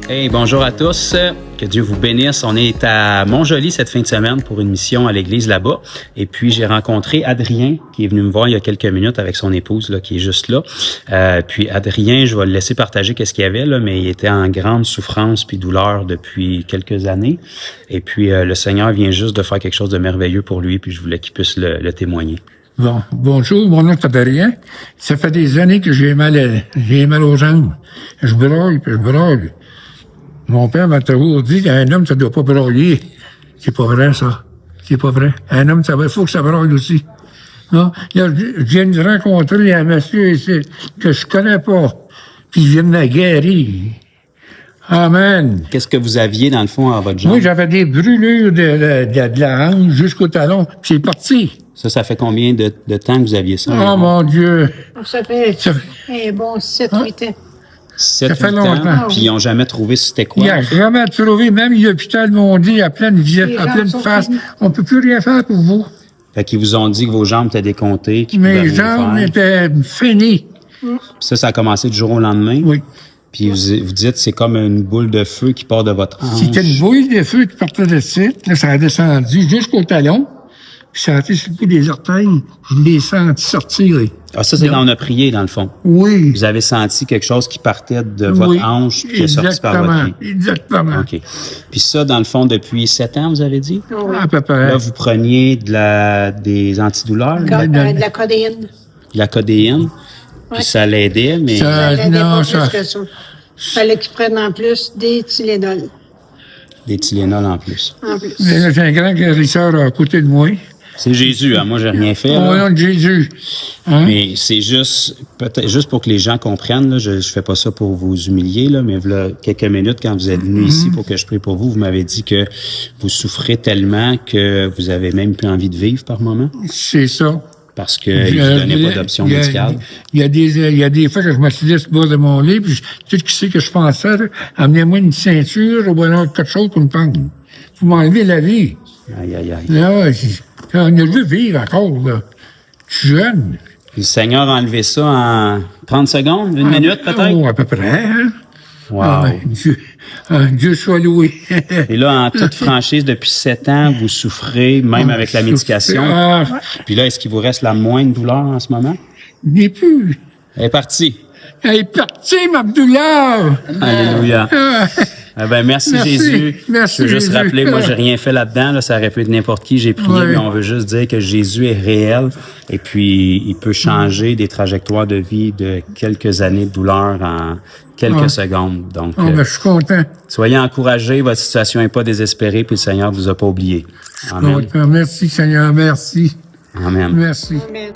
Hey, bonjour à tous. Que Dieu vous bénisse. On est à Montjoly cette fin de semaine pour une mission à l'église là-bas. Et puis, j'ai rencontré Adrien qui est venu me voir il y a quelques minutes avec son épouse là, qui est juste là. Puis, Adrien, je vais le laisser partager qu'est-ce qu'il y avait, là, mais il était en grande souffrance puis douleur depuis quelques années. Et puis, le Seigneur vient juste de faire quelque chose de merveilleux pour lui, puis je voulais qu'il puisse le témoigner. Bon, bonjour, mon nom est Adrien. Ça fait des années que j'ai mal aux jambes. Je braille, puis je braille. Mon père m'a toujours dit qu'un homme, ça doit pas brailler. C'est pas vrai, ça. C'est pas vrai. Un homme, il faut que ça braille aussi. Non? Là, je viens de rencontrer un monsieur ici que je connais pas, puis il vient de me guérir. Amen. Qu'est-ce que vous aviez, dans le fond, à votre jambe? Moi, j'avais des brûlures de la hanche jusqu'au talon, puis c'est parti. Ça fait combien de temps que vous aviez ça? Oh, mon Dieu. Ça fait un bon 7-8 ans. 7, ça fait 8 longtemps. ans, puis ils n'ont jamais trouvé c'était quoi? Il n'y a jamais trouvé, même l'hôpital m'ont dit à pleine face, on peut plus rien faire pour vous. Fait qu'ils vous ont dit que vos jambes étaient décomptées. Mes jambes étaient finies. Puis ça a commencé du jour au lendemain? Oui. Puis vous dites c'est comme une boule de feu qui part de votre hanche. C'était une boule de feu qui partait de site, là, ça a descendu jusqu'au talon, puis ça a été sur le bout des orteils, je l'ai senti sortir. Ah, ça, c'est quand on a prié, dans le fond. Oui. Vous avez senti quelque chose qui partait de votre hanche qui est sorti par votre pied. Exactement. OK. Puis ça, dans le fond, depuis 7 ans, vous avez dit? Oui. À peu près. Là, vous preniez des antidouleurs? De la codéine. De la codéine? Puis ça l'aidait, mais... Ça l'aidait non, pas ça- plus que ça. Il fallait qu'ils prennent en plus des Tylenol. Des Tylenol en plus. En plus. Mais là, j'ai un grand guérisseur à côté de moi. C'est Jésus, hein? Moi, j'ai rien fait. Au là. nom de Jésus. Hein? Mais c'est juste, peut-être, juste pour que les gens comprennent, là, je fais pas ça pour vous humilier, là, mais là, quelques minutes, quand vous êtes venu ici pour que je prie pour vous, vous m'avez dit que vous souffrez tellement que vous avez même plus envie de vivre par moment, C'est ça. parce que il vous donnait pas d'option médicale. Il y a des fois que je me suis dit sur le bord de mon lit, puis tu sais qui c'est que je pensais, là? Amenez-moi une ceinture ou alors quelque chose pour me prendre. Vous m'enlevez la vie. Aïe, aïe, aïe. Là, on a vu vivre encore, là. Je suis jeune. Puis le Seigneur a enlevé ça en 30 secondes, une minute peut-être? Oh, à peu près, hein? Wow. Dieu soit loué. Et là, en toute franchise, depuis 7 ans, vous souffrez, même avec la médication. Ah, Puis là, est-ce qu'il vous reste la moindre douleur en ce moment? il n'est plus. Elle est partie. Elle est partie, ma douleur. Alléluia. Ah, Ah ben, merci Merci. Jésus. Merci, Je veux juste Jésus. rappeler, moi, j'ai rien fait là-dedans. Là, ça aurait pu être n'importe qui. J'ai prié, Ouais. mais on veut juste dire que Jésus est réel. Et puis, il peut changer des trajectoires de vie de quelques années de douleur en quelques secondes. Donc, oh, ben, je suis content. soyez encouragés. Votre situation n'est pas désespérée, puis le Seigneur vous a pas oublié. Amen. Content. Merci, Seigneur. Merci. Amen. Merci. Amen.